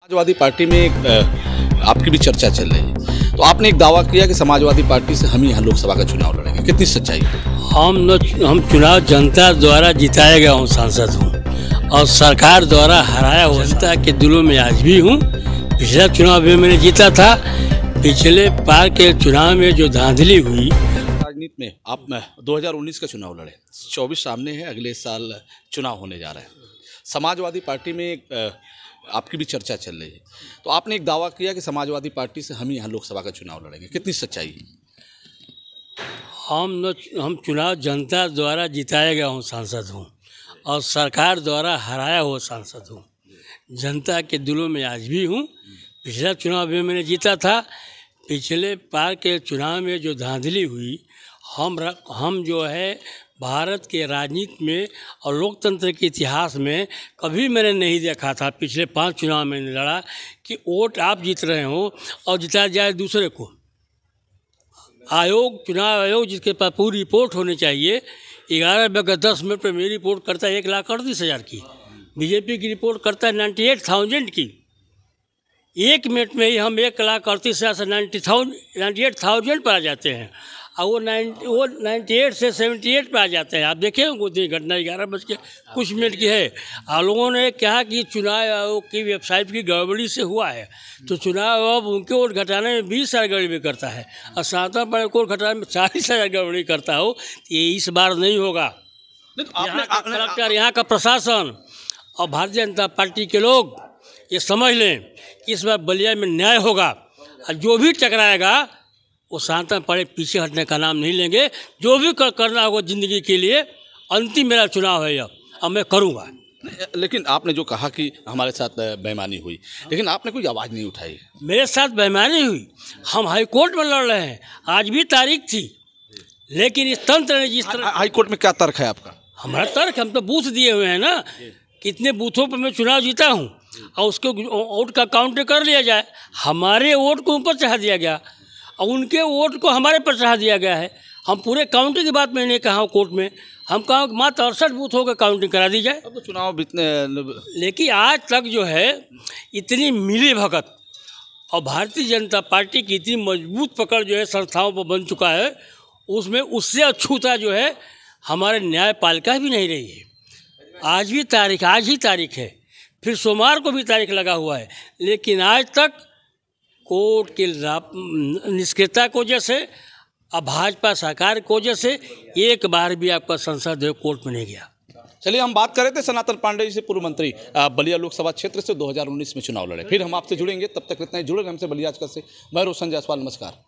Samajwadi party में आपकी भी चर्चा चल रही है, तो आपने एक दावा किया कि समाजवादी पार्टी से हम ही यहाँ लोकसभा का चुनाव लड़ेंगे, कितनी सच्चाई है? हम चुनाव जनता द्वारा जिताया गया हूँ, सांसद हूँ और सरकार द्वारा हराया हुआ जनता के दिलों में आज भी हूँ। पिछला चुनाव में मैंने जीता था, पिछले बार के चुनाव में जो धांधली हुई। राजनीति में आप 2019 का चुनाव लड़े, 24 सामने है, अगले साल चुनाव होने जा रहे हैं। समाजवादी पार्टी में आपकी भी चर्चा चल रही है, तो आपने एक दावा किया कि समाजवादी पार्टी से हम ही यहाँ लोकसभा का चुनाव लड़ेंगे, कितनी सच्चाई है? हम चुनाव जनता द्वारा जिताया गया हूँ, सांसद हूँ और सरकार द्वारा हराया हुआ सांसद हूँ। जनता के दिलों में आज भी हूँ। पिछला चुनाव में मैंने जीता था, पिछले बार के चुनाव में जो धांधली हुई, हम जो है भारत के राजनीति में और लोकतंत्र के इतिहास में कभी मैंने नहीं देखा था। पिछले 5 चुनाव में लड़ा कि वोट आप जीत रहे हो और जिता जाए दूसरे को। चुनाव आयोग जिसके पास पूरी रिपोर्ट होनी चाहिए, 11 बजे 10 मिनट पर मेरी रिपोर्ट करता है 1,38,000 की, बीजेपी की रिपोर्ट करता है 98,000 की। 1 मिनट में ही हम 1,38,000 से 98,000 पर आ जाते हैं और वो 98 से 78 पे आ जाते हैं। आप देखें वो घटना 11 बज के कुछ मिनट की है। आप लोगों ने कहा कि चुनाव आयोग की वेबसाइट की गड़बड़ी से हुआ है, तो चुनाव आयोग उनके वोट घटाने में 20,000 गड़बड़ी करता है और सातवां पर वोट घटाने में 40,000 गड़बड़ी करता हो। ये इस बार नहीं होगा। यहाँ का कलेक्टर, यहाँ का प्रशासन और भारतीय जनता पार्टी के लोग ये समझ लें कि इस बार बलिया में न्याय होगा और जो भी टकराएगा वो शांत में पड़े पीछे हटने का नाम नहीं लेंगे। जो भी करना होगा ज़िंदगी के लिए, अंतिम मेरा चुनाव है अब मैं करूँगा। लेकिन आपने जो कहा कि हमारे साथ बेईमानी हुई, लेकिन आपने कोई आवाज़ नहीं उठाई। मेरे साथ बेईमानी हुई, हम हाई कोर्ट में लड़ रहे हैं, आज भी तारीख थी, लेकिन इस तंत्र ने जिस तरह। हाई कोर्ट में क्या तर्क है आपका? हमारा तर्क, हम तो बूथ दिए हुए हैं ना, कितने बूथों पर मैं चुनाव जीता हूँ और उसको वोट का काउंट कर लिया जाए। हमारे वोट को ऊपर चढ़ा दिया गया और उनके वोट को हमारे पर चढ़ा दिया गया है। हम पूरे काउंटिंग की बात मैंने नहीं कहा कोर्ट में, हम कहा मात्र 68 बूथों का काउंटिंग करा दी जाए। अब तो चुनाव बीतने, लेकिन आज तक जो है इतनी मिली भगत और भारतीय जनता पार्टी की इतनी मजबूत पकड़ जो है संस्थाओं पर बन चुका है, उसमें उससे अछूता जो है हमारे न्यायपालिका भी नहीं रही है। आज ही तारीख है, फिर सोमवार को भी तारीख लगा हुआ है, लेकिन आज तक कोर्ट के निष्क्रियता की वजह से और भाजपा सरकार की वजह से एक बार भी आपका संसद कोर्ट में नहीं गया। चलिए, हम बात कर रहे थे सनातन पांडे जी से, पूर्व मंत्री, बलिया लोकसभा क्षेत्र से 2019 में चुनाव लड़े। फिर हम आपसे जुड़ेंगे, तब तक इतना ही जुड़े हमसे। बलिया आजकल से मैं रोशन जायसवाल, नमस्कार।